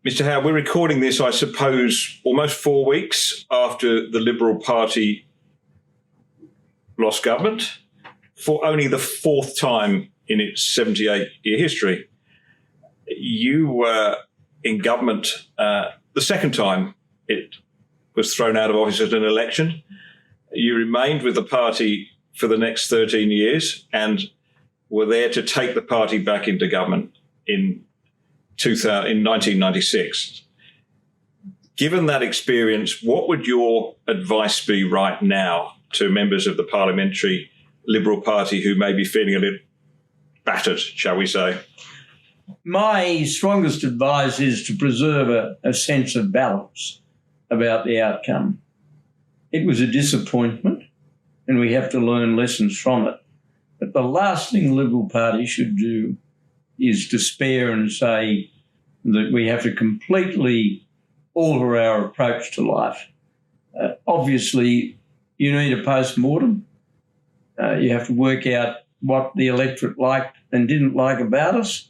Mr. Howe, we're recording this, I suppose, almost 4 weeks after the Liberal Party lost government for only the fourth time in its 78-year history. You were in government the second time it was thrown out of office at an election. You remained with the party for the next 13 years and were there to take the party back into government in 1996. Given that experience, what would your advice be right now to members of the Parliamentary Liberal Party who may be feeling a bit battered, shall we say? My strongest advice is to preserve a sense of balance about the outcome. It was a disappointment, and we have to learn lessons from it. But the last thing the Liberal Party should do is despair and say that we have to completely alter our approach to life. Obviously, you need a post-mortem. You have to work out what the electorate liked and didn't like about us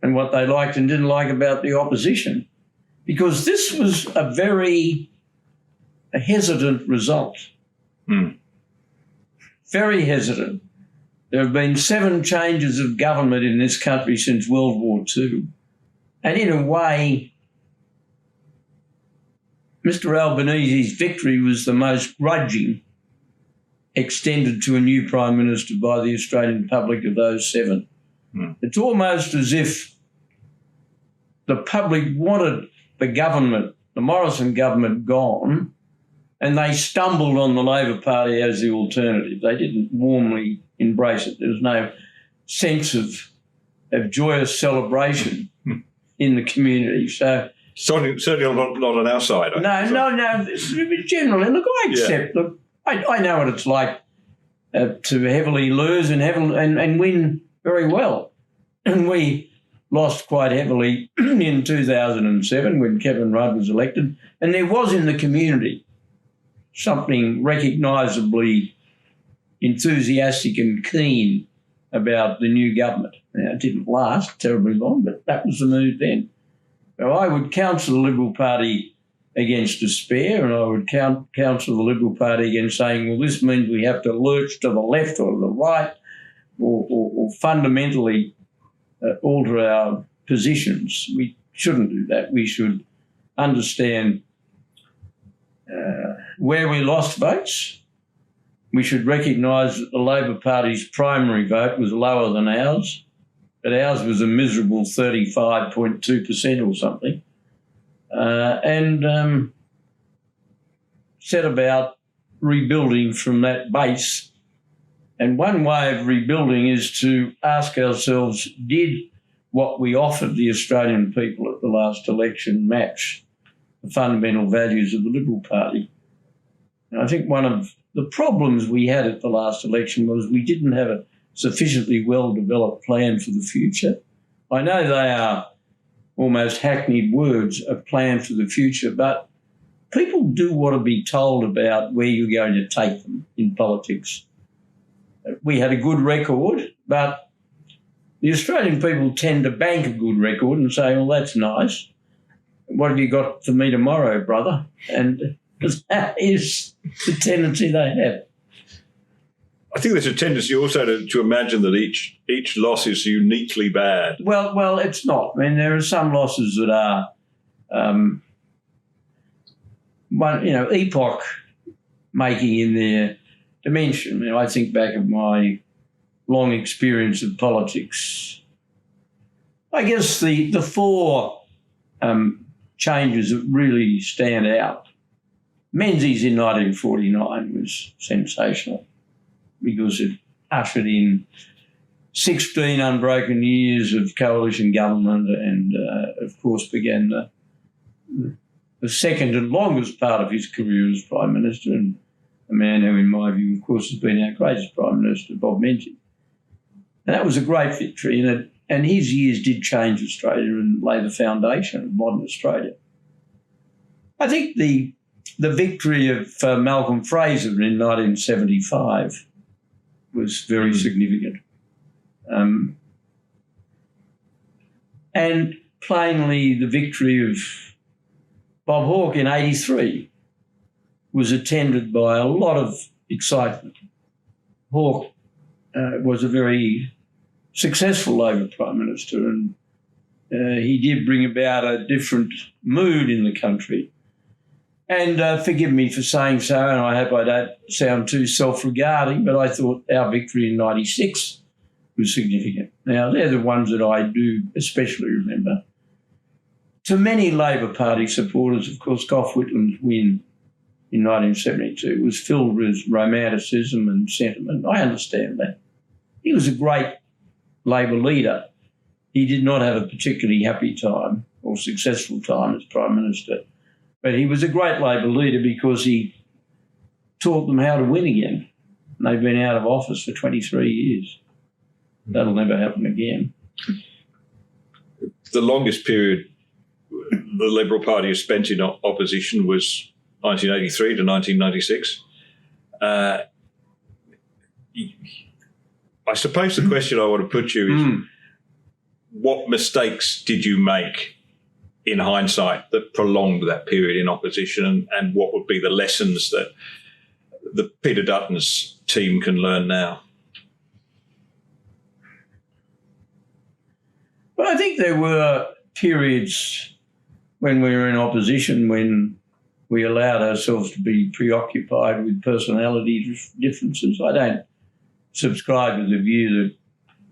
and what they liked and didn't like about the opposition, because this was a very hesitant result. Very hesitant. There have been 7 changes of government in this country since World War II. And in a way, Mr. Albanese's victory was the most grudging extended to a new Prime Minister by the Australian public of those 7. It's almost as if the public wanted the government, the Morrison government, gone, and they stumbled on the Labor Party as the alternative. They didn't warmly embrace it. There was no sense of joyous celebration in the community. So certainly not on our side. No. Generally, look, I accept. Yeah. Look, I know what it's like to heavily lose and win very well. And we lost quite heavily in 2007 when Kevin Rudd was elected. And there was in the community something recognisably enthusiastic and keen about the new government. Now, it didn't last terribly long, but that was the mood then. So I would counsel the Liberal Party against despair, and I would counsel the Liberal Party against saying, well, this means we have to lurch to the left or the right or fundamentally alter our positions. We shouldn't do that. We should understand where we lost votes. We should recognise that the Labor Party's primary vote was lower than ours, but ours was a miserable 35.2% or something, and set about rebuilding from that base. And one way of rebuilding is to ask ourselves, did what we offered the Australian people at the last election match the fundamental values of the Liberal Party? And I think one of the problems we had at the last election was we didn't have a sufficiently well-developed plan for the future. I know they are almost hackneyed words, a plan for the future, but people do want to be told about where you're going to take them in politics. We had a good record, but the Australian people tend to bank a good record and say, well, that's nice. What have you got for me tomorrow, brother? And that is the tendency they have. I think there's a tendency also to imagine that each loss is uniquely bad. Well, it's not. I mean, there are some losses that are, epoch-making in their dimension. I think back of my long experience of politics. I guess the 4 changes that really stand out. Menzies in 1949 was sensational because it ushered in 16 unbroken years of coalition government and, of course, began the second and longest part of his career as Prime Minister, and a man who, in my view, of course, has been our greatest Prime Minister, Bob Menzies. And that was a great victory, and his years did change Australia and lay the foundation of modern Australia. I think the victory of Malcolm Fraser in 1975 was very significant. And plainly the victory of Bob Hawke in 83 was attended by a lot of excitement. Hawke was a very successful Labor Prime Minister, and he did bring about a different mood in the country. And forgive me for saying so, and I hope I don't sound too self-regarding, but I thought our victory in 96 was significant. Now, they're the ones that I do especially remember. To many Labor Party supporters, of course, Gough Whitlam's win in 1972 was filled with romanticism and sentiment. I understand that. He was a great Labor leader. He did not have a particularly happy time or successful time as Prime Minister, but he was a great Labor leader because he taught them how to win again. And they've been out of office for 23 years. That'll never happen again. The longest period the Liberal Party has spent in opposition was 1983 to 1996. I suppose the question I want to put you is, what mistakes did you make in hindsight that prolonged that period in opposition, and what would be the lessons that the Peter Dutton's team can learn now? Well, I think there were periods when we were in opposition when we allowed ourselves to be preoccupied with personality differences. I don't subscribe to the view that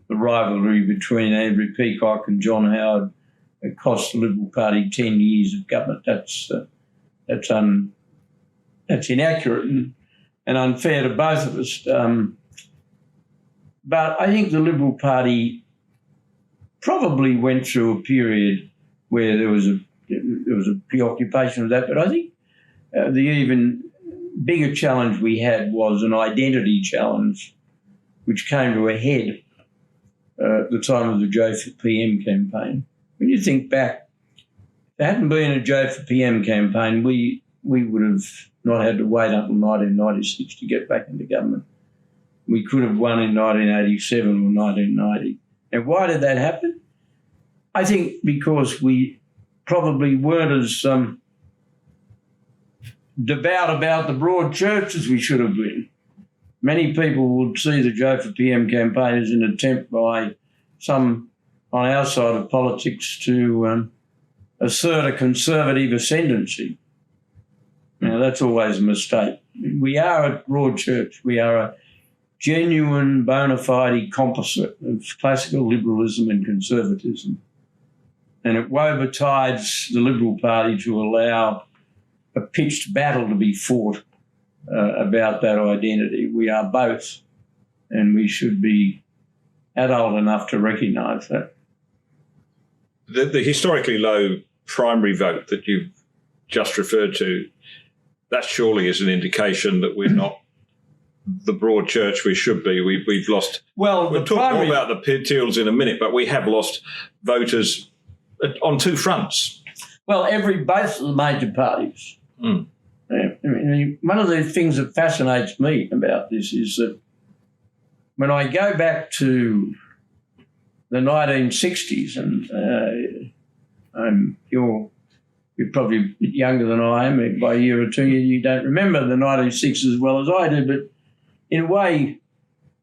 the rivalry between Andrew Peacock and John Howard cost the Liberal Party 10 years of government. That's inaccurate and unfair to both of us. But I think the Liberal Party probably went through a period where there was a preoccupation with that. But I think the even bigger challenge we had was an identity challenge, which came to a head at the time of the Joe for PM campaign. When you think back, if there hadn't been a Joe for PM campaign, we would have not had to wait until 1996 to get back into government. We could have won in 1987 or 1990. And why did that happen? I think because we probably weren't as devout about the broad church as we should have been. Many people would see the Joe for PM campaign as an attempt by some on our side of politics to assert a conservative ascendancy. Now, that's always a mistake. We are a broad church. We are a genuine, bona fide composite of classical liberalism and conservatism. And it woe betides the Liberal Party to allow a pitched battle to be fought about that identity. We are both, and we should be adult enough to recognise that. The historically low primary vote that you've just referred to, that surely is an indication that we're not the broad church we should be. We've lost. Well, we'll talk more about the teals in a minute, but we have lost voters on two fronts. Well, both of the major parties. I mean, one of the things that fascinates me about this is that when I go back to the 1960s, and you're probably a bit younger than I am by a year or two, you don't remember the 1960s as well as I do, but in a way,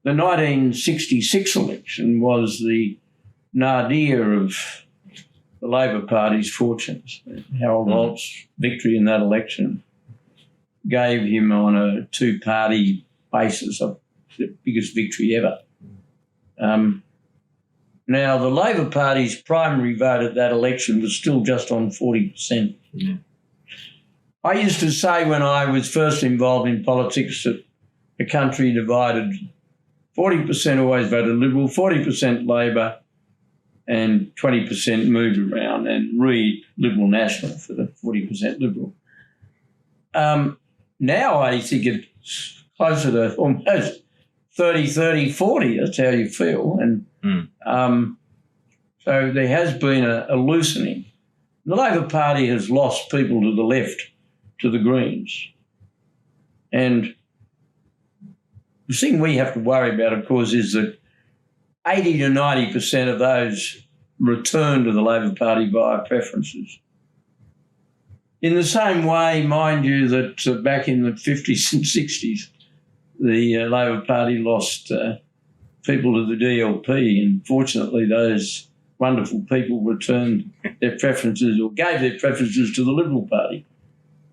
the 1966 election was the nadir of the Labor Party's fortunes. Harold Holt's victory in that election gave him on a two-party basis the biggest victory ever. Now, the Labor Party's primary vote at that election was still just on 40%. Yeah. I used to say when I was first involved in politics that the country divided 40% always voted Liberal, 40% Labor, and 20% moved around, and read Liberal National for the 40% Liberal. Now I think it's closer to almost 30, 40. That's how you feel. And so there has been a loosening. The Labor Party has lost people to the left, to the Greens. And the thing we have to worry about, of course, is that 80 to 90% of those return to the Labor Party via preferences. In the same way, mind you, that back in the 50s and 60s, the Labor Party lost people to the DLP, and fortunately those wonderful people returned their preferences or gave their preferences to the Liberal Party.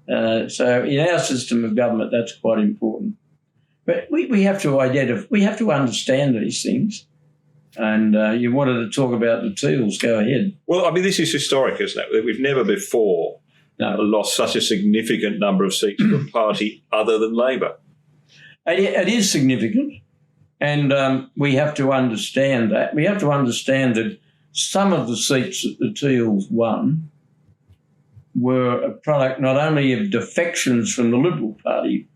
So in our system of government, that's quite important. But we have to we have to understand these things. And you wanted to talk about the teals. Go ahead. Well, I mean, this is historic, isn't it? We've never before lost such a significant number of seats to a party other than Labor. It is significant, and we have to understand that. We have to understand that some of the seats that the Teals won were a product not only of defections from the Liberal Party,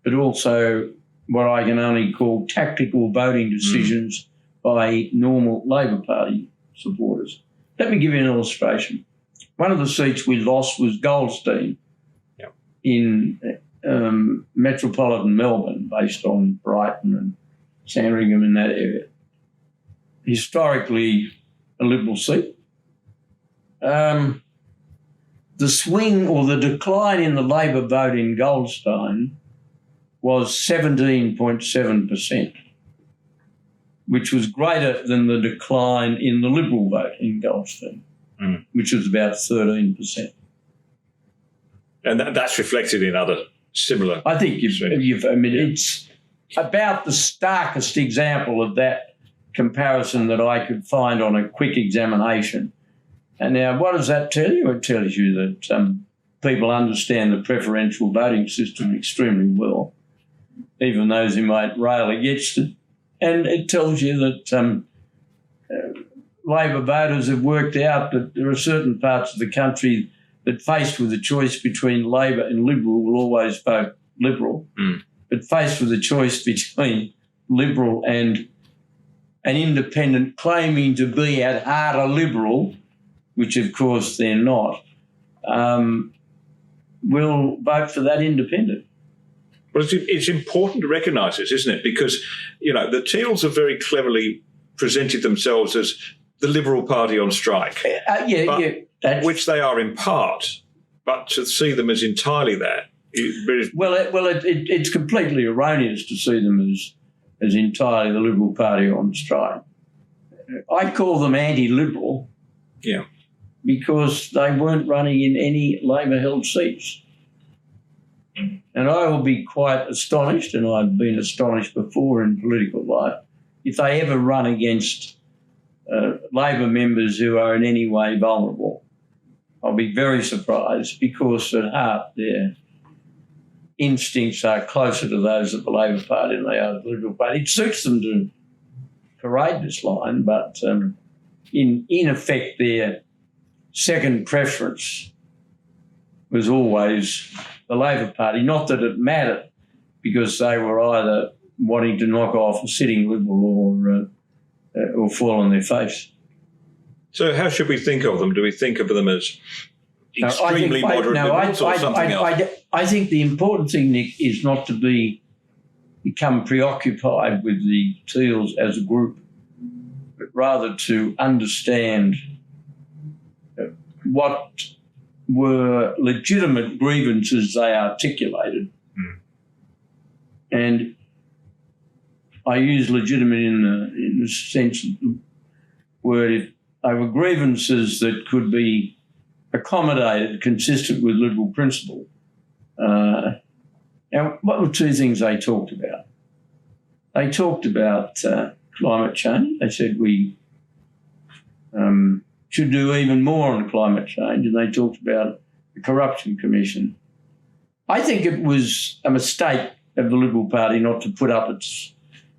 but also what I can only call tactical voting decisions by normal Labor Party supporters. Let me give you an illustration. One of the seats we lost was Goldstein in metropolitan Melbourne, based on Brighton and Sandringham in that area. Historically, a Liberal seat. The swing or the decline in the Labor vote in Goldstein was 17.7%, which was greater than the decline in the Liberal vote in Goldstein, which was about 13%. And that's reflected in other similar... I think it's about the starkest example of that comparison that I could find on a quick examination. And now, what does that tell you? It tells you that people understand the preferential voting system extremely well, even those who might rail against it. And it tells you that Labor voters have worked out that there are certain parts of the country that, faced with a choice between Labor and Liberal, will always vote Liberal. But faced with a choice between Liberal and an independent claiming to be at heart a Liberal, which of course they're not, will vote for that independent. Well, it's important to recognise this, isn't it? Because, the Teals have very cleverly presented themselves as the Liberal Party on strike. Which they are in part, but to see them as entirely that. It's completely erroneous to see them as entirely the Liberal Party on strike. I call them anti-Liberal. Yeah. Because they weren't running in any Labor-held seats. And I will be quite astonished, and I've been astonished before in political life, if they ever run against Labor members who are in any way vulnerable. I'll be very surprised, because at heart their instincts are closer to those of the Labor Party than they are of the Liberal Party. It suits them to parade this line, but in effect their second preference was always the Labor Party. Not that it mattered, because they were either wanting to knock off a sitting Liberal or fall on their face. So how should we think of them? Do we think of them as extremely moderate Liberals or something else? I think the important thing, Nick, is not to become preoccupied with the Teals as a group, but rather to understand what were legitimate grievances they articulated. And I use legitimate in the sense of the word, if they were grievances that could be accommodated, consistent with Liberal principle. Now, what were two things they talked about? They talked about climate change. They said we should do even more on climate change, and they talked about the Corruption Commission. I think it was a mistake of the Liberal Party not to put up its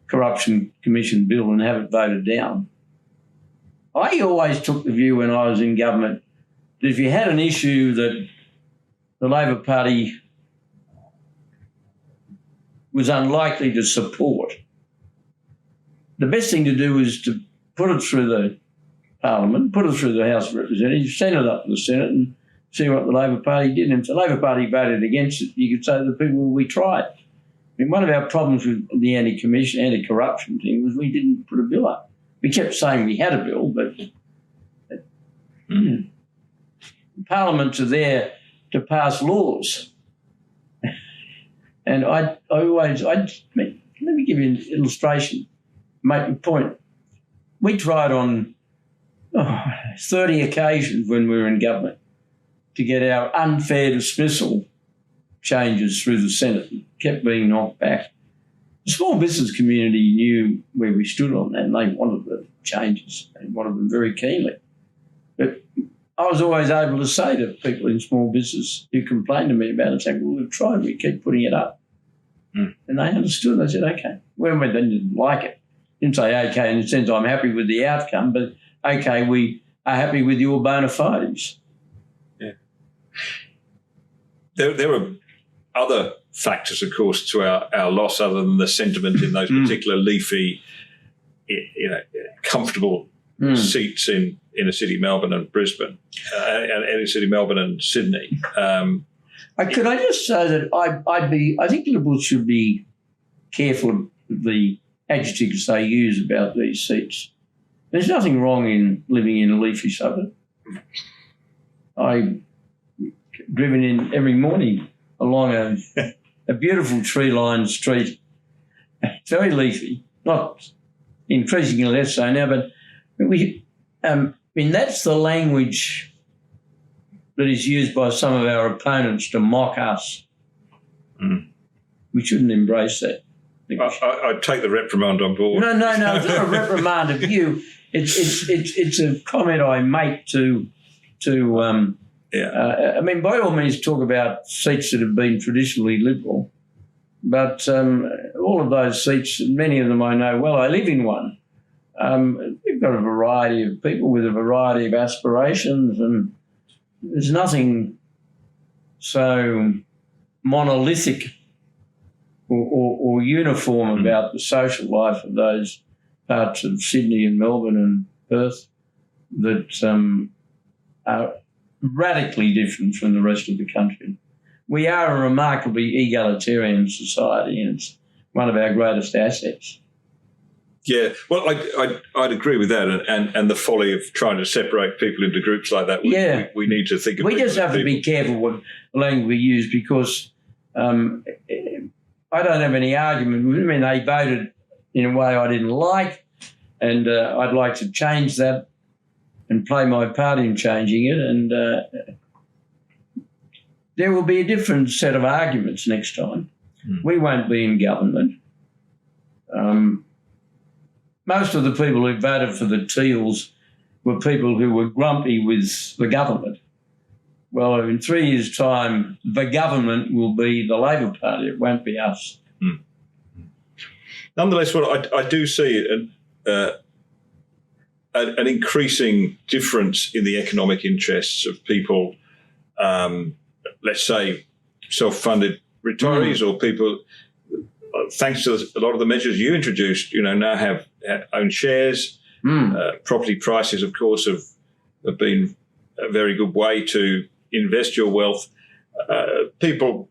Corruption Commission bill and have it voted down. I always took the view when I was in government that if you had an issue that the Labor Party was unlikely to support, the best thing to do was to put it through the Parliament, put it through the House of Representatives, send it up to the Senate and see what the Labor Party did. And if the Labor Party voted against it, you could say to the people, well, we tried. I mean, one of our problems with the anti-corruption thing was we didn't put a bill up. We kept saying we had a bill, but Mm. Parliaments are there to pass laws. And let me give you an illustration, make a point. We tried on 30 occasions when we were in government to get our unfair dismissal changes through the Senate. It kept being knocked back. The small business community knew where we stood on that, and they wanted the changes. They wanted them very keenly. But I was always able to say to people in small business who complained to me about it, saying, well, we've tried, we keep putting it up. Mm. And they understood. They said, okay. Well, they didn't like it. Didn't say, okay, in the sense I'm happy with the outcome, but, okay, we are happy with your bona fides. Yeah. There are other factors, of course, to our loss other than the sentiment in those particular leafy, comfortable seats in inner city Melbourne and Brisbane, and inner city Melbourne and Sydney. Could I just say that I think Liberals should be careful of the adjectives they use about these seats. There's nothing wrong in living in a leafy suburb. I've driven in every morning along a beautiful tree-lined street, very leafy, not increasingly less so now, but that's the language that is used by some of our opponents to mock us. Mm. We shouldn't embrace that. I'd take the reprimand on board. No, it's not a reprimand of you. It's a comment I make to by all means talk about seats that have been traditionally Liberal, but all of those seats, many of them I know well. I live in one. We've got a variety of people with a variety of aspirations, and there's nothing so monolithic or uniform about the social life of those parts of Sydney and Melbourne and Perth that are radically different from the rest of the country. We are a remarkably egalitarian society, and it's one of our greatest assets. Yeah, well, I'd agree with that, and the folly of trying to separate people into groups like that. We need to think of. We just have to be careful with the language we use, because I don't have any argument with them. I mean, they voted in a way I didn't like, and I'd like to change that and play my part in changing it, and there will be a different set of arguments next time. We won't be in government. Most of the people who voted for the Teals were people who were grumpy with the government. Well, in 3 years' time, the government will be the Labor Party. It won't be us. Nonetheless, I do see an increasing difference in the economic interests of people, let's say self-funded retirees or people, thanks to a lot of the measures you introduced, now have own shares. Property prices, of course, have been a very good way to invest your wealth. People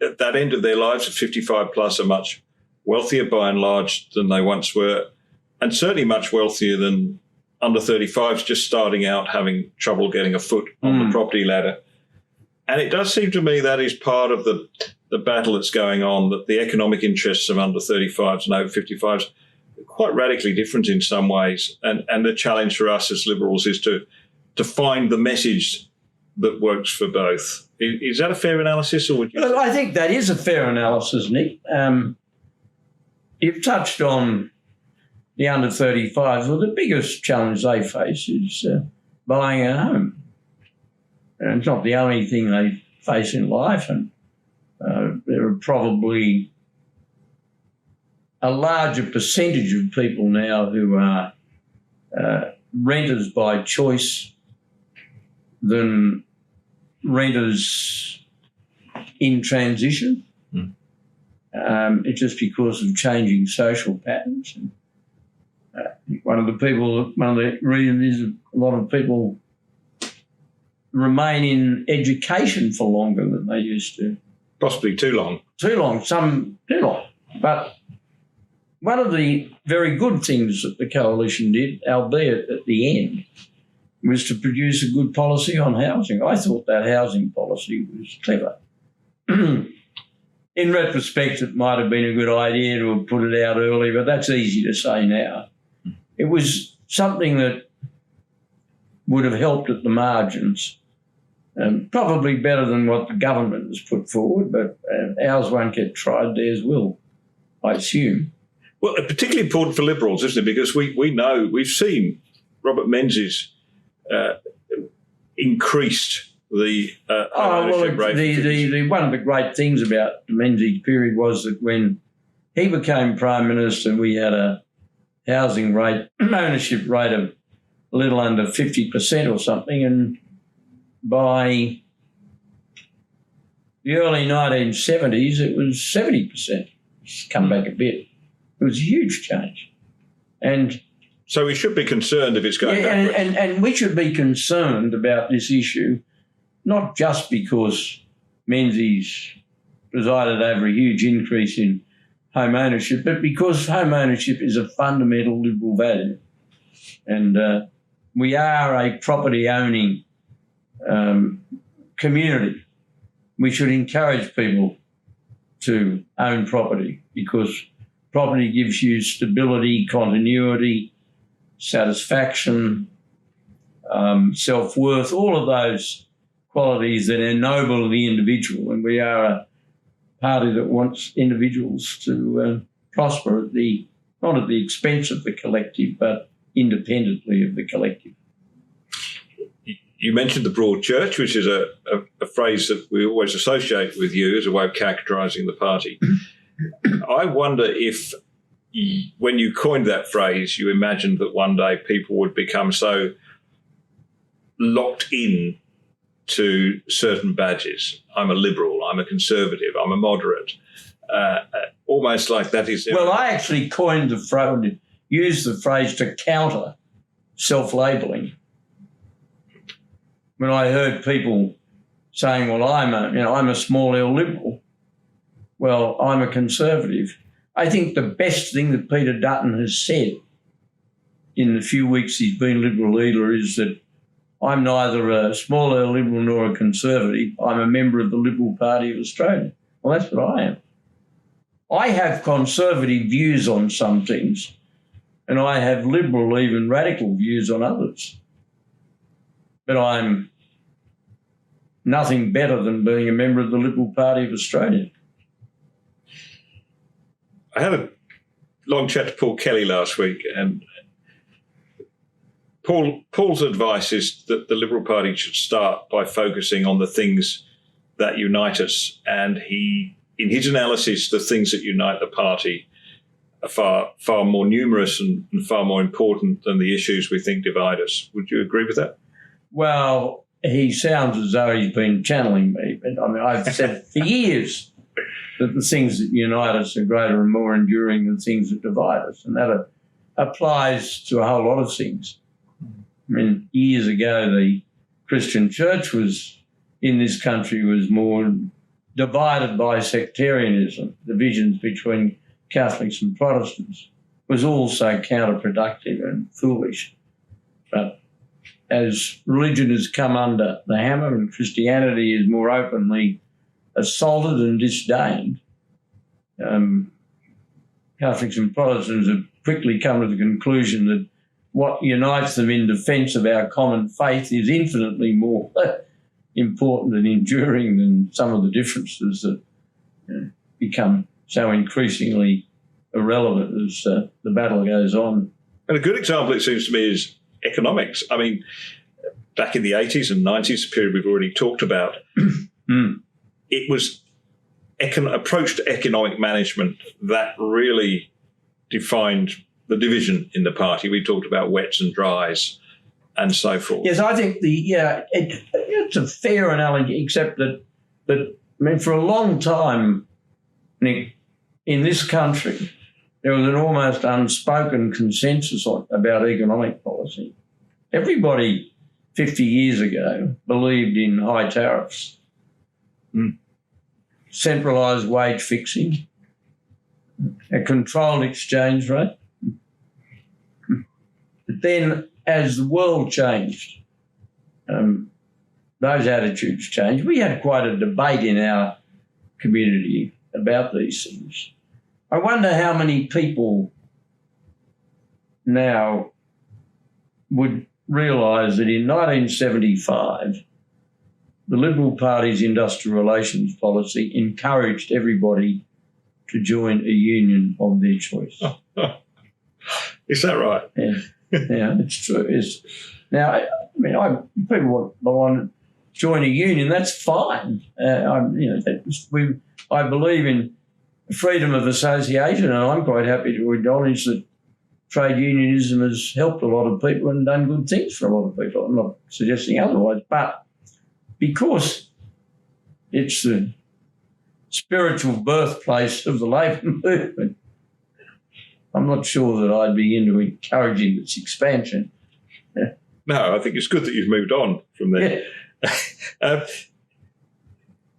at that end of their lives, at 55 plus, are much wealthier by and large than they once were, and certainly much wealthier than under 35s just starting out, having trouble getting a foot on the property ladder. And it does seem to me that is part of the battle that's going on, that the economic interests of under 35s and over 55s are quite radically different in some ways. And the challenge for us as Liberals is to find the message that works for both. Is that a fair analysis, or would you? Well, I think that is a fair analysis, Nick. You've touched on the under 35s. Well, the biggest challenge they face is buying a home. And it's not the only thing they face in life, and there are probably a larger percentage of people now who are renters by choice than renters in transition. It's just because of changing social patterns. And, one of the reasons is a lot of people remain in education for longer than they used to. Possibly too long. Some too long. But one of the very good things that the Coalition did, albeit at the end, was to produce a good policy on housing. I thought that housing policy was clever. In retrospect, it might have been a good idea to have put it out early, but that's easy to say now. It was something that would have helped at the margins, probably better than what the government has put forward, but ours won't get tried, theirs will, I assume. Well, particularly important for Liberals, isn't it? Because we know, we've seen Robert Menzies increased the ownership rate. One of the great things about the Menzies period was that when he became Prime Minister, we had a housing rate, ownership rate of a little under 50% or something, and by the early 1970s, it was 70%. It's come back a bit. It was a huge change. And so we should be concerned if it's going backwards. And we should be concerned about this issue, not just because Menzies presided over a huge increase in home ownership, but because home ownership is a fundamental Liberal value. And we are a property-owning community. We should encourage people to own property because property gives you stability, continuity, satisfaction, self-worth, all of those qualities that ennoble the individual. And we are a party that wants individuals to prosper not at the expense of the collective, but independently of the collective. You mentioned the broad church, which is a phrase that we always associate with you as a way of characterising the party. I wonder if, when you coined that phrase, you imagined that one day people would become so locked in to certain badges. I'm a Liberal, I'm a Conservative, I'm a moderate. Almost like that is... Well, I actually coined the phrase, used the phrase to counter self-labelling. When I heard people saying, well, I'm a small L Liberal, well, I'm a Conservative. I think the best thing that Peter Dutton has said in the few weeks he's been Liberal leader is that I'm neither a small L Liberal nor a Conservative. I'm a member of the Liberal Party of Australia. Well, that's what I am. I have conservative views on some things, and I have liberal, even radical views on others. But I'm nothing better than being a member of the Liberal Party of Australia. I had a long chat to Paul Kelly last week, and Paul's advice is that the Liberal Party should start by focusing on the things that unite us. And in his analysis, the things that unite the party are far more numerous and far more important than the issues we think divide us. Would you agree with that? Well, he sounds as though he's been channeling me. But I've said for years that the things that unite us are greater and more enduring than things that divide us. And that applies to a whole lot of things. Years ago, the Christian church in this country was more divided by sectarianism. Divisions between Catholics and Protestants was also counterproductive and foolish. But as religion has come under the hammer and Christianity is more openly assaulted and disdained, Catholics and Protestants have quickly come to the conclusion that what unites them in defence of our common faith is infinitely more important and enduring than some of the differences that become so increasingly irrelevant as the battle goes on. And a good example, it seems to me, is economics. Back in the 80s and 90s, the period we've already talked about, it was approach to economic management that really defined the division in the party. We talked about wets and dries and so forth. Yes, I think it's a fair analogy, except that for a long time, Nick, in this country, there was an almost unspoken consensus about economic policy. Everybody 50 years ago believed in high tariffs, centralised wage fixing, a controlled exchange rate. But then as the world changed those attitudes changed. We had quite a debate in our community about these things. I wonder how many people now would realise that in 1975, the Liberal Party's industrial relations policy encouraged everybody to join a union of their choice. Is that right? Yeah, yeah, it's true. People want to join a union. That's fine. I believe in freedom of association, and I'm quite happy to acknowledge that trade unionism has helped a lot of people and done good things for a lot of people. I'm not suggesting otherwise, but because it's the spiritual birthplace of the labour movement, I'm not sure that I'd be into encouraging its expansion. No, I think it's good that you've moved on from there. Yeah.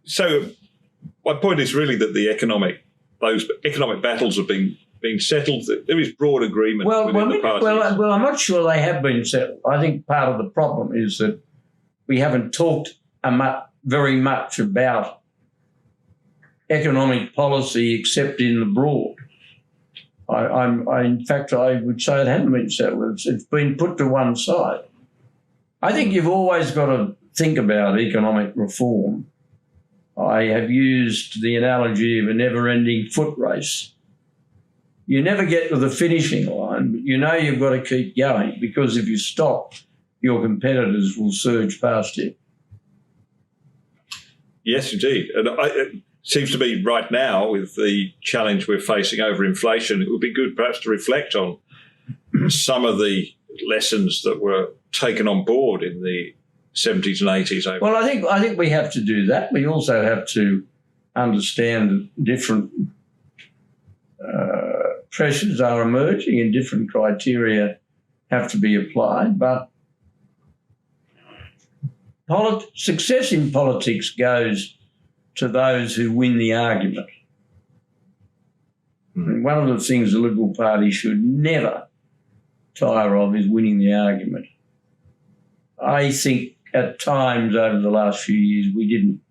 So my point is really that those economic battles have been settled. There is broad agreement within the parties. Well, I'm not sure they have been settled. I think part of the problem is that we haven't talked very much about economic policy except in the broad. In fact, I would say it hasn't been settled. It's been put to one side. I think you've always got to think about economic reform. I have used the analogy of a never-ending foot race. You never get to the finishing line, but you know you've got to keep going, because if you stop, your competitors will surge past you. Yes, indeed. And it seems to be right now, with the challenge we're facing over inflation, it would be good perhaps to reflect on some of the lessons that were taken on board in the 70s and 80s. Well, I think we have to do that. We also have to understand that different pressures are emerging and different criteria have to be applied. But success in politics goes to those who win the argument. And one of the things the Liberal Party should never tire of is winning the argument. I think at times over the last few years we didn't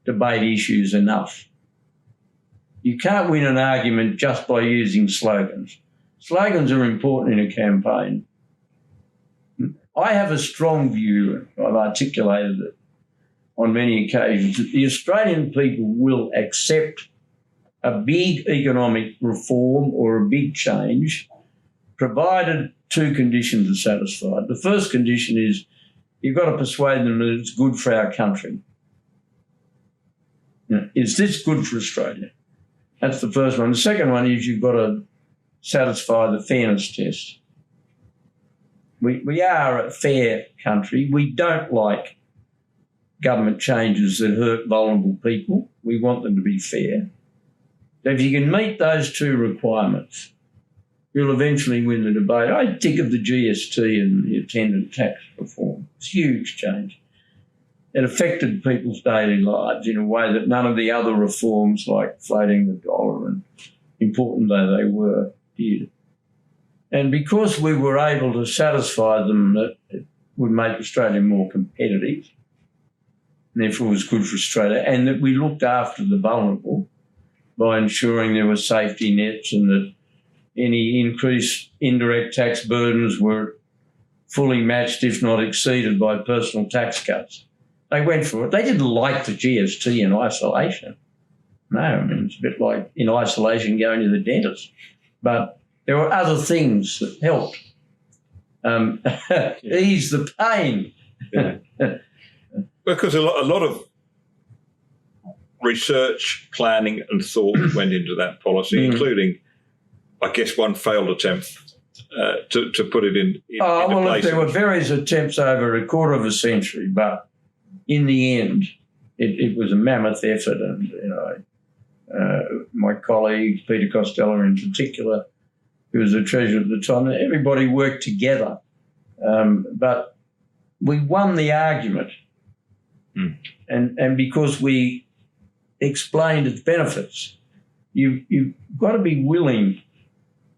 debate issues enough. You can't win an argument just by using slogans. Slogans are important in a campaign. I have a strong view, I've articulated it on many occasions, that the Australian people will accept a big economic reform or a big change, provided two conditions are satisfied. The first condition is you've got to persuade them that it's good for our country. Is this good for Australia? That's the first one. The second one is you've got to satisfy the fairness test. We are a fair country. We don't like government changes that hurt vulnerable people. We want them to be fair. So if you can meet those two requirements, you'll eventually win the debate. I think of the GST and the attendant tax reform. It's a huge change. It affected people's daily lives in a way that none of the other reforms, like floating the dollar, and important though they were, did. And because we were able to satisfy them that it would make Australia more competitive, and therefore was good for Australia, and that we looked after the vulnerable by ensuring there were safety nets and that any increased indirect tax burdens were fully matched, if not exceeded, by personal tax cuts. They went for it. They didn't like the GST in isolation. No, I mean, it's a bit like in isolation going to the dentist. But there were other things that helped ease the pain. Yeah. Because a lot of research, planning and thought went into that policy, including, I guess, one failed attempt to put it into place. There were various attempts over a quarter of a century, but in the end, it was a mammoth effort. And, my colleague, Peter Costello in particular, who was the treasurer at the time, everybody worked together. But we won the argument. And because we explained its benefits, you've got to be willing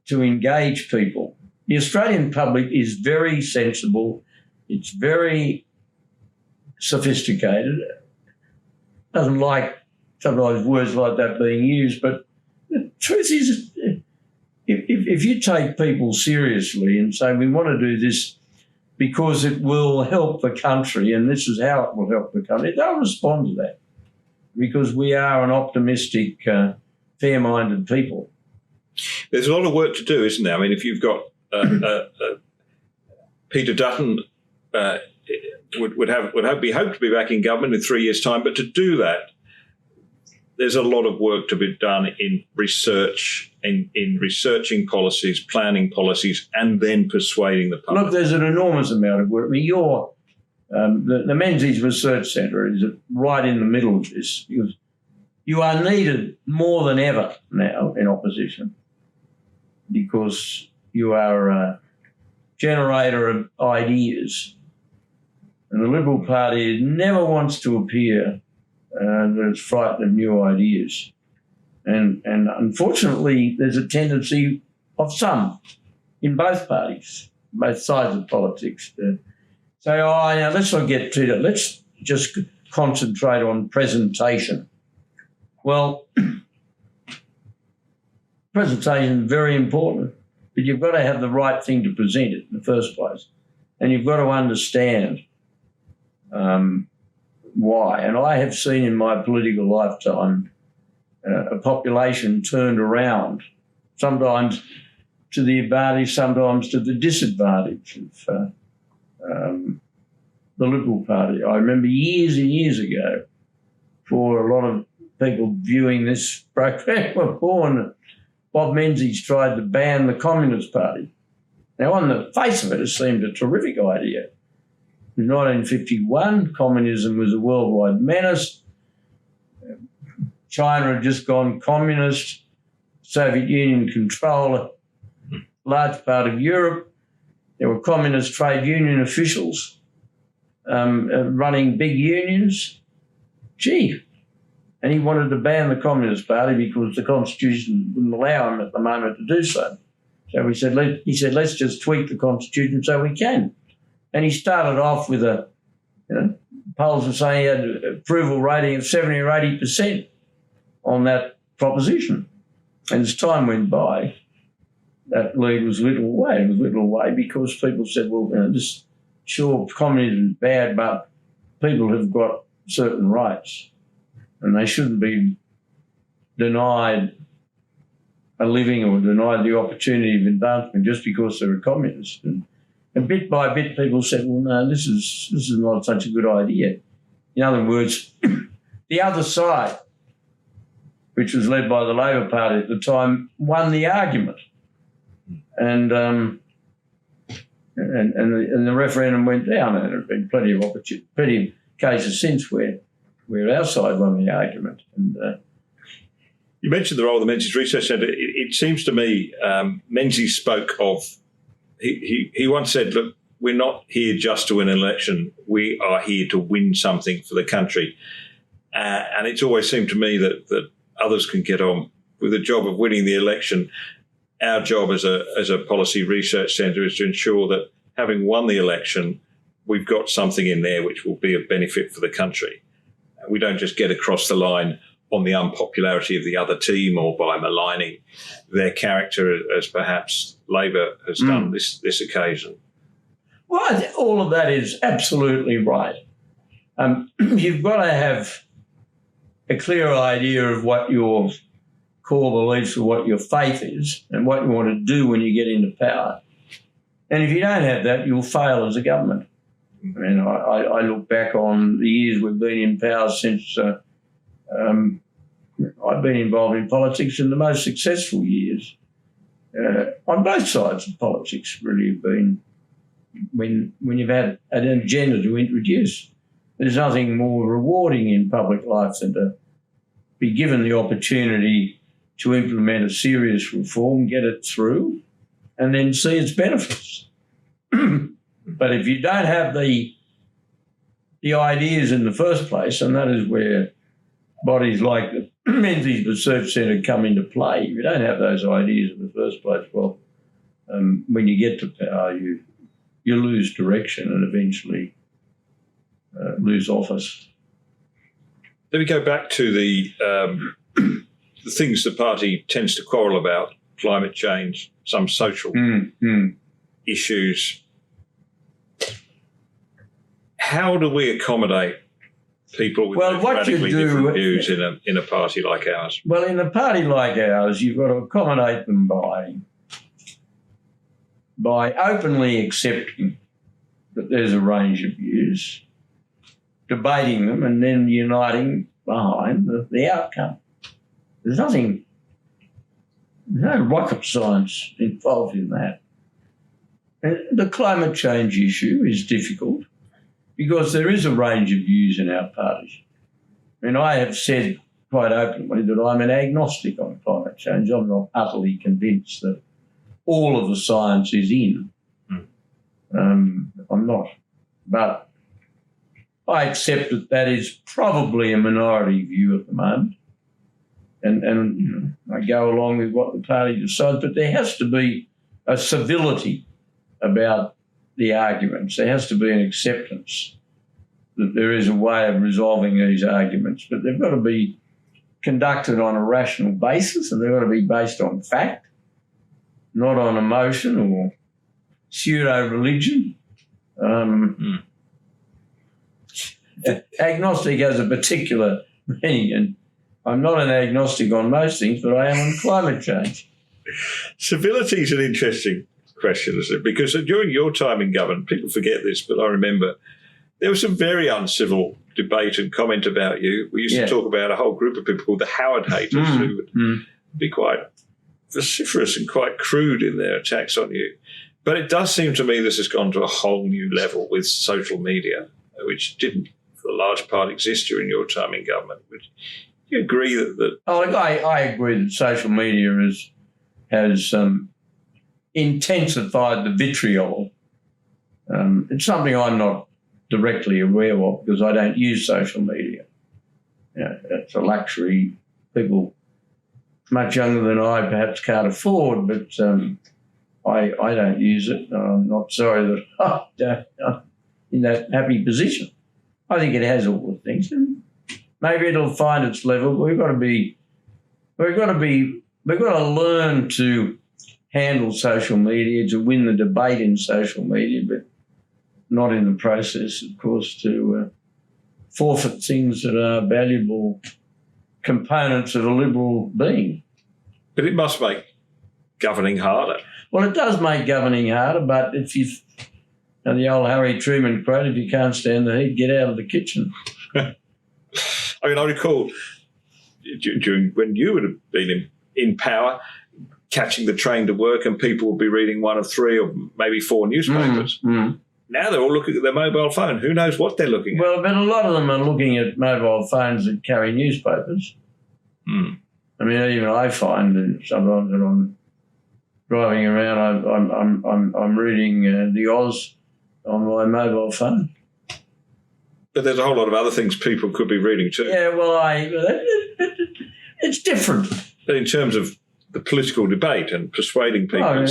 to engage people. The Australian public is very sensible. It's very sophisticated. Doesn't like sometimes words like that being used, but the truth is, if you take people seriously and say we want to do this because it will help the country and this is how it will help the country, they'll respond to that because we are an optimistic, fair-minded people. There's a lot of work to do, isn't there? I mean, if you've got Peter Dutton would be hoped to be back in government in 3 years' time, but to do that, there's a lot of work to be done in research, in researching policies, planning policies, and then persuading the public. Look, there's an enormous amount of work. I mean, the Menzies Research Centre is right in the middle of this because you are needed more than ever now in opposition because you are a generator of ideas. And the Liberal Party never wants to appear that it's frightened of new ideas. And unfortunately, there's a tendency of some in both parties, both sides of politics, to say, now let's not get to that. Let's just concentrate on presentation. Well, presentation is very important, but you've got to have the right thing to present it in the first place. And you've got to understand why. And I have seen in my political lifetime a population turned around, sometimes to the advantage, sometimes to the disadvantage of the Liberal Party. I remember years and years ago, for a lot of people viewing this program were born, Bob Menzies tried to ban the Communist Party. Now, on the face of it, it seemed a terrific idea. In 1951, communism was a worldwide menace. China had just gone communist. Soviet Union controlled a large part of Europe. There were communist trade union officials running big unions. Gee. And he wanted to ban the Communist Party because the Constitution wouldn't allow him at the moment to do so. So he said, let's just tweak the Constitution so we can. And he started off with polls were saying he had an approval rating of 70 or 80% on that proposition. And as time went by, that lead was whittled away. It was whittled away because people said, well, just sure, communism is bad, but people have got certain rights and they shouldn't be denied a living or denied the opportunity of advancement just because they're a communist. And bit by bit, people said, well, no, this is not such a good idea. In other words, the other side, which was led by the Labor Party at the time, won the argument. And the referendum went down, and there have been plenty of cases since where our side won the argument. And you mentioned the role of the Menzies Research Centre. It seems to me Menzies spoke of, he once said, look, we're not here just to win an election. We are here to win something for the country. And it's always seemed to me that others can get on with the job of winning the election. Our job as a policy research centre is to ensure that having won the election, we've got something in there which will be of benefit for the country. We don't just get across the line on the unpopularity of the other team or by maligning their character as perhaps Labor has done this occasion. Well, I think all of that is absolutely right. You've got to have a clear idea of what your core beliefs or what your faith is and what you want to do when you get into power. And if you don't have that, you'll fail as a government. I mean, I look back on the years we've been in power since I've been involved in politics, and the most successful years on both sides of politics really have been when you've had an agenda to introduce. There's nothing more rewarding in public life than to be given the opportunity to implement a serious reform, get it through, and then see its benefits. But if you don't have the ideas in the first place, and that is where bodies like the Menzies Research Centre come into play, if you don't have those ideas in the first place, well, when you get to power, you lose direction, and eventually lose office. Let me go back to the things the party tends to quarrel about: climate change, some social issues. How do we accommodate people with radically different views in a party like ours? Well, in a party like ours, you've got to accommodate them by openly accepting that there's a range of views, debating them, and then uniting behind the outcome. There's no rocket science involved in that. And the climate change issue is difficult because there is a range of views in our party. I mean, I have said quite openly that I'm an agnostic on climate change. I'm not utterly convinced that all of the science is in. I'm not. But I accept that is probably a minority view at the moment. And I go along with what the party decides, but there has to be a civility about the arguments. There has to be an acceptance that there is a way of resolving these arguments, but they've got to be conducted on a rational basis, and they've got to be based on fact, not on emotion or pseudo-religion. Agnostic has a particular meaning, and I'm not an agnostic on most things, but I am on climate change. Civility is an interesting question, isn't it? Because during your time in government, people forget this, but I remember there was some very uncivil debate and comment about you. We used to talk about a whole group of people called the Howard haters who would be quite vociferous and quite crude in their attacks on you. But it does seem to me this has gone to a whole new level with social media, which didn't, for a large part, exist during your time in government. Do you agree that... I agree that social media has intensified the vitriol. It's something I'm not directly aware of because I don't use social media. It's a luxury people much younger than I perhaps can't afford, but I don't use it. I'm not sorry that I'm in that happy position. I think it has all the things, and maybe it'll find its level. We've got to learn to handle social media, to win the debate in social media, but not in the process, of course, to forfeit things that are valuable components of a liberal being. But it must make governing harder. Well, it does make governing harder, but if you, the old Harry Truman quote, if you can't stand the heat, get out of the kitchen. I mean, I recall during when you would have been in power, catching the train to work and people would be reading one of 3 or maybe 4 newspapers. Now they're all looking at their mobile phone. Who knows what they're looking at? Well, but a lot of them are looking at mobile phones that carry newspapers. I mean, even I find that sometimes when I'm driving around, I'm reading the Oz on my mobile phone. But there's a whole lot of other things people could be reading too. Yeah, well, it's different. But in terms of the political debate and persuading people,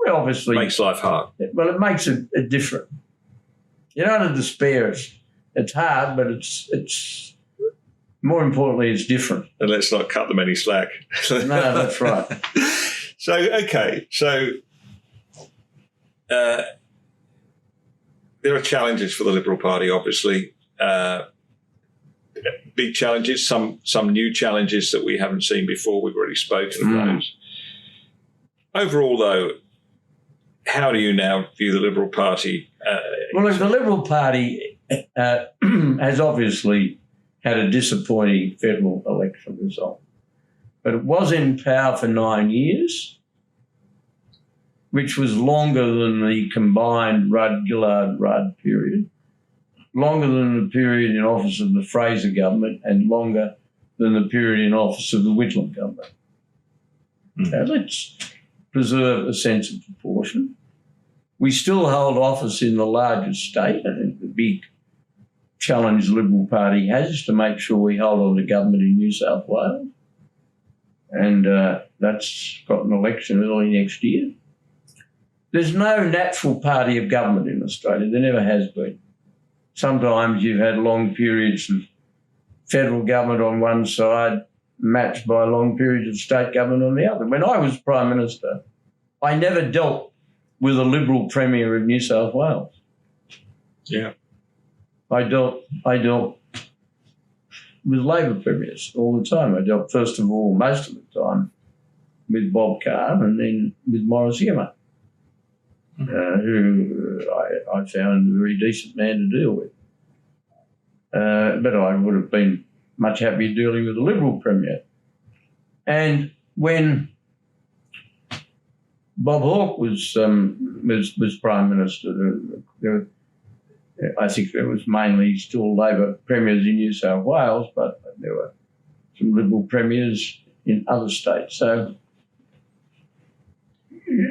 obviously makes life hard. Well, it makes it different. You don't have to despair. It's hard, but it's more importantly, it's different. And let's not cut them any slack. No, that's right. So there are challenges for the Liberal Party, obviously. Big challenges, some new challenges that we haven't seen before. We've already spoken of those. Overall, though, how do you now view the Liberal Party? Well, the Liberal Party has obviously had a disappointing federal election result, but it was in power for 9 years, which was longer than the combined Rudd-Gillard-Rudd period, longer than the period in office of the Fraser government, and longer than the period in office of the Whitlam government. Now, let's preserve a sense of proportion. We still hold office in the largest state. I think the big challenge the Liberal Party has is to make sure we hold on to government in New South Wales. And that's got an election early next year. There's no natural party of government in Australia. There never has been. sometimes you've had long periods of federal government on one side matched by long periods of state government on the other. When I was Prime Minister, I never dealt with a Liberal Premier of New South Wales. Yeah. I dealt with Labor Premiers all the time. I dealt, first of all, most of the time, with Bob Carr and then with Morris Immert, who I found a very decent man to deal with. But I would have been much happier dealing with a Liberal Premier. And when Bob Hawke was Prime Minister, I think there was mainly still Labor Premiers in New South Wales, but there were some Liberal Premiers in other states. So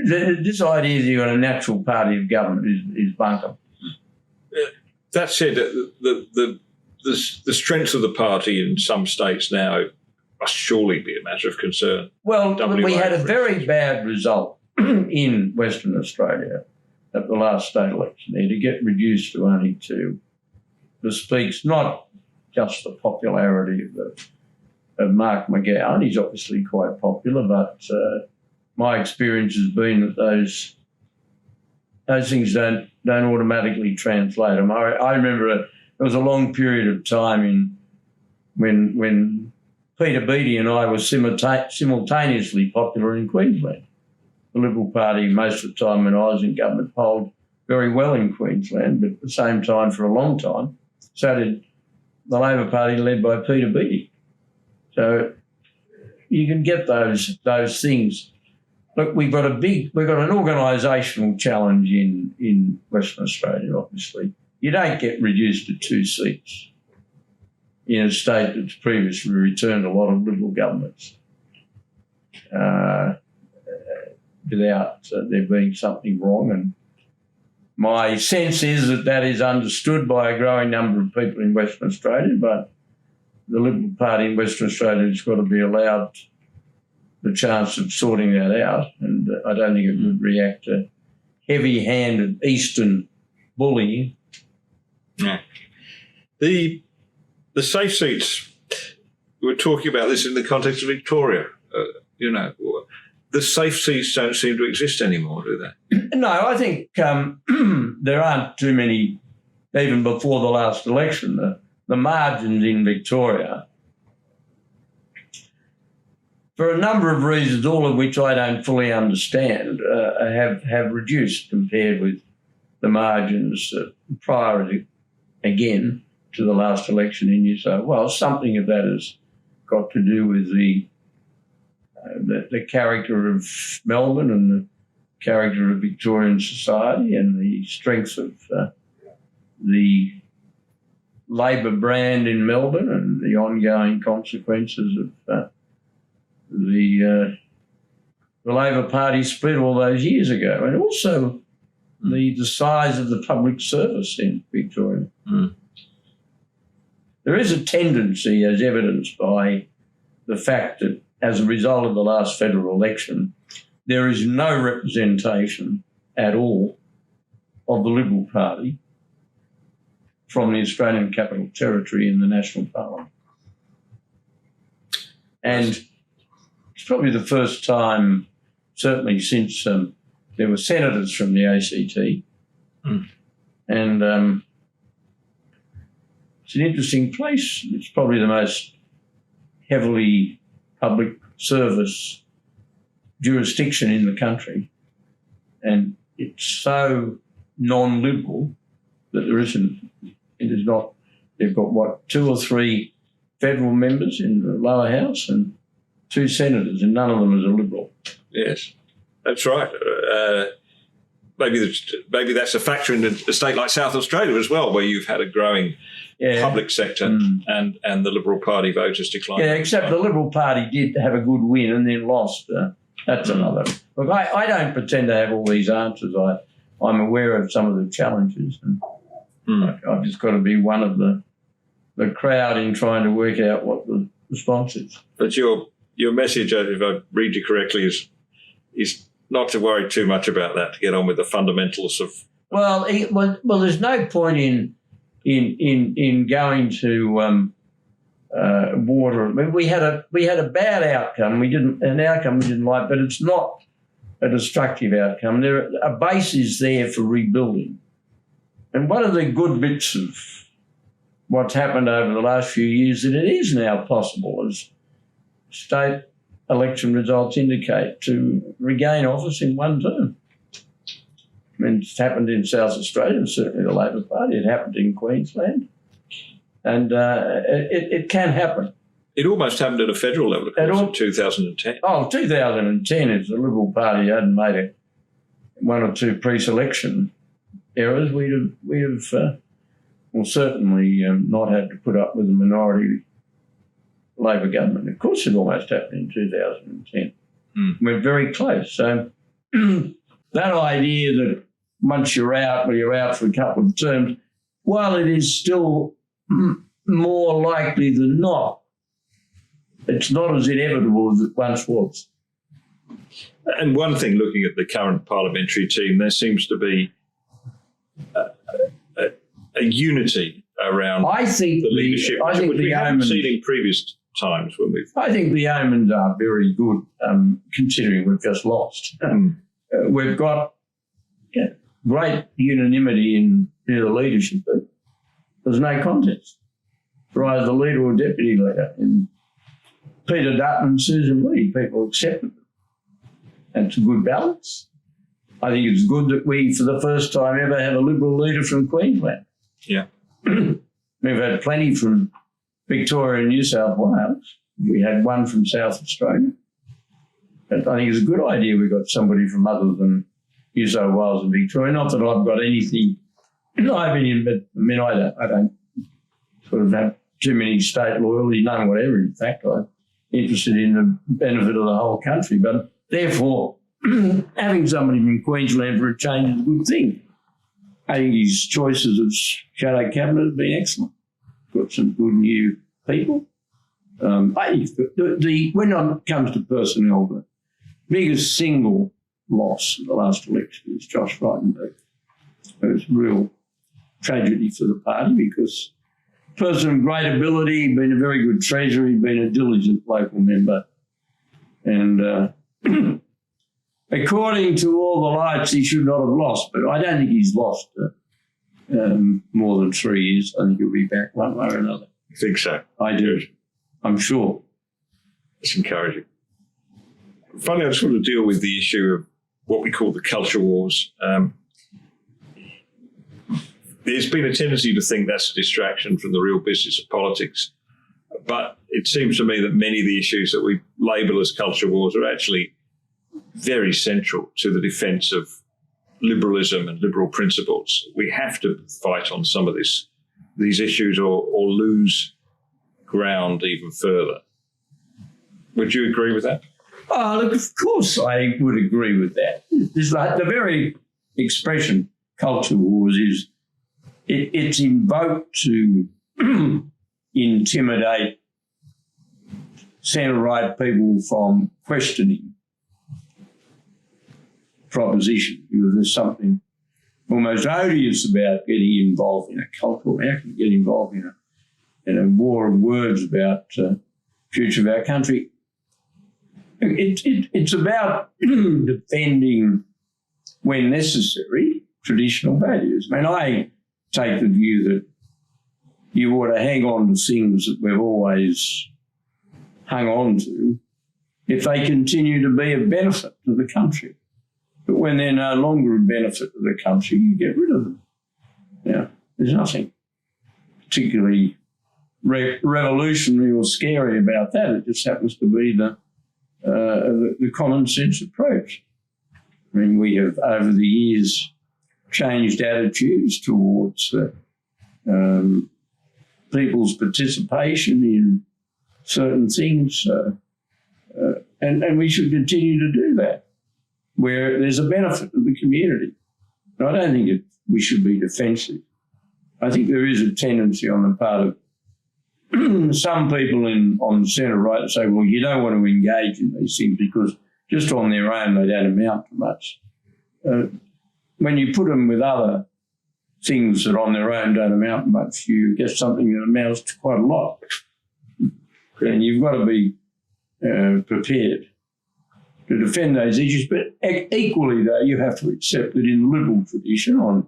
this idea that you've got a natural party of government is bunkum. That said, the strength of the party in some states now must surely be a matter of concern. Well, we had a very instance. bad result in Western Australia at the last state election there to get reduced to only two. This speaks not just the popularity of Mark McGowan. He's obviously quite popular, but my experience has been that those things don't automatically translate. I remember there was a long period of time when Peter Beattie and I were simultaneously popular in Queensland. The Liberal Party, most of the time when I was in government, polled very well in Queensland, but at the same time, for a long time, so did the Labor Party led by Peter Beattie. So you can get those things. Look, we've got an organisational challenge in Western Australia, obviously. You don't get reduced to two seats in a state that's previously returned a lot of Liberal governments without there being something wrong. And my sense is that is understood by a growing number of people in Western Australia, but the Liberal Party in Western Australia has got to be allowed the chance of sorting that out, and I don't think it would react to heavy-handed Eastern bullying. Yeah. The safe seats, we were talking about this in the context of Victoria. The safe seats don't seem to exist anymore, do they? No, I think there aren't too many, even before the last election. The margins in Victoria, for a number of reasons, all of which I don't fully understand, have reduced compared with the margins prior to the last election in New South Wales. Something of that has got to do with the character of Melbourne and the character of Victorian society and the strength of the Labor brand in Melbourne and the ongoing consequences of the Labor Party split all those years ago, and also the size of the public service in Victoria. Mm. There is a tendency, as evidenced by the fact that as a result of the last federal election, there is no representation at all of the Liberal Party from the Australian Capital Territory in the National Parliament. And it's probably the first time, certainly since there were senators from the ACT, and it's an interesting place. It's probably the most heavily public service jurisdiction in the country, and it's so non-liberal that they've got, 2 or 3 federal members in the lower house and 2 senators, and none of them is a Liberal. Yes, that's right. Maybe that's a factor in a state like South Australia as well, where you've had a growing public sector and the Liberal Party voters decline. Yeah, except the Liberal Party did have a good win and then lost. That's another. Look, I don't pretend to have all these answers. I'm aware of some of the challenges, and I've just got to be one of the crowd in trying to work out what the response is. But your message, if I read you correctly, is not to worry too much about that, to get on with the fundamentals of... Well, there's no point in in going to water. I mean, we had a bad outcome. We didn't like, but it's not a destructive outcome. A base is there for rebuilding. And one of the good bits of what's happened over the last few years that it is now possible, as state election results indicate, to regain office in one term. I mean, it's happened in South Australia, and certainly the Labor Party. It happened in Queensland. And it can happen. It almost happened at a federal level, of course, in 2010. Oh, 2010, if the Liberal Party hadn't made one or two pre-selection errors, we'd have certainly not had to put up with a minority Labor government. Of course, it almost happened in 2010. We're very close. So that idea that once you're out, well, you're out for a couple of terms, while it is still more likely than not, it's not as inevitable as it once was. And one thing, looking at the current parliamentary team, there seems to be a unity around the leadership, which we haven't seen in previous times when we've... I think the omens are very good, considering we've just lost. We've got great unanimity in the leadership. There's no contest for either the leader or deputy leader. In Peter Dutton and Susan Lee, people accepted them. And it's a good balance. I think it's good that we, for the first time ever, have a Liberal leader from Queensland. Yeah. We've had plenty from Victoria and New South Wales. We had one from South Australia. But I think it's a good idea we got somebody from other than New South Wales and Victoria. Not that I've got anything in my opinion, but I mean, I don't sort of have too many state loyalty, none whatever. In fact, I'm interested in the benefit of the whole country. But therefore, having somebody from Queensland for a change is a good thing. I think his choices of shadow cabinet have been excellent. Got some good new people. I think when it comes to personnel, the biggest single loss in the last election is Josh Frydenberg. It was a real tragedy for the party because a person of great ability, been a very good treasurer, been a diligent local member. And according to all the lights, he should not have lost, but I don't think he's lost more than 3 years. I think he'll be back one way or another. I think so. I do. I'm sure. It's encouraging. Finally, I just want to deal with the issue of what we call the culture wars. There's been a tendency to think that's a distraction from the real business of politics. But it seems to me that many of the issues that we label as culture wars are actually very central to the defence of liberalism and liberal principles. We have to fight on some of these issues or lose ground even further. Would you agree with that? Oh, look, of course I would agree with that. It's like the very expression culture wars is it's invoked to intimidate centre-right people from questioning proposition, because there's something almost odious about getting involved in a culture. How can you get involved in a war of words about the future of our country? It's about defending, when necessary, traditional values. I mean, I take the view that you ought to hang on to things that we've always hung on to if they continue to be of benefit to the country. But when they're no longer of benefit to the country, you get rid of them. Yeah, there's nothing particularly revolutionary or scary about that. It just happens to be the common sense approach. I mean, we have over the years changed attitudes towards people's participation in certain things, and we should continue to do that where there's a benefit to the community. But I don't think we should be defensive. I think there is a tendency on the part of some people on the centre-right to say, well, you don't want to engage in these things because just on their own they don't amount to much. When you put them with other things that on their own don't amount much. You get something that amounts to quite a lot. And you've got to be prepared to defend those issues. But equally, though, you have to accept that in the Liberal tradition on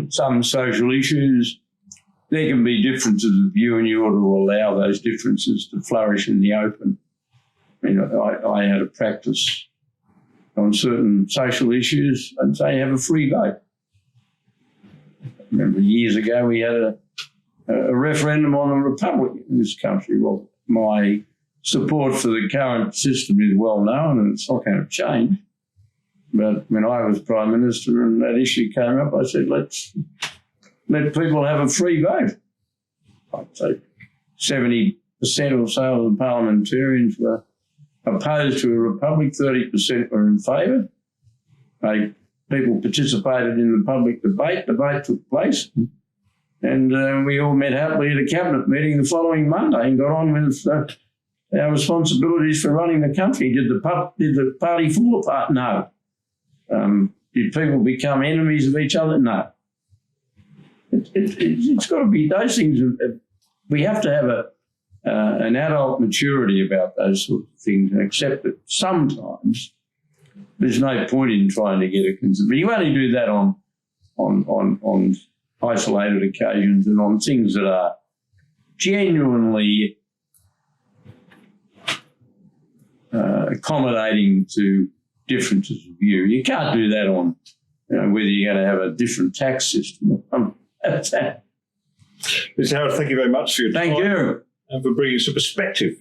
some social issues, there can be differences of view, and you ought to allow those differences to flourish in the open. I mean, I had a practice on certain social issues and say have a free vote. I remember years ago we had a referendum on a republic in this country. Well, my support for the current system is well known and it's not going to change. But when I was Prime Minister and that issue came up, I said, let's let people have a free vote. I'd say 70% or so of the parliamentarians were opposed to a republic, 30% were in favour. People participated in the public debate. Debate took place. And we all met happily at a cabinet meeting the following Monday and got on with our responsibilities for running the country. Did the party fall apart? No. Did people become enemies of each other? No. It's got to be those things. We have to have an adult maturity about those sorts of things and accept that sometimes there's no point in trying to get a consent. But you only do that on isolated occasions and on things that are genuinely accommodating to differences of view. You can't do that on whether you're going to have a different tax system. That's that. Mr. Howard, thank you very much for your time. Thank you. And for bringing some perspective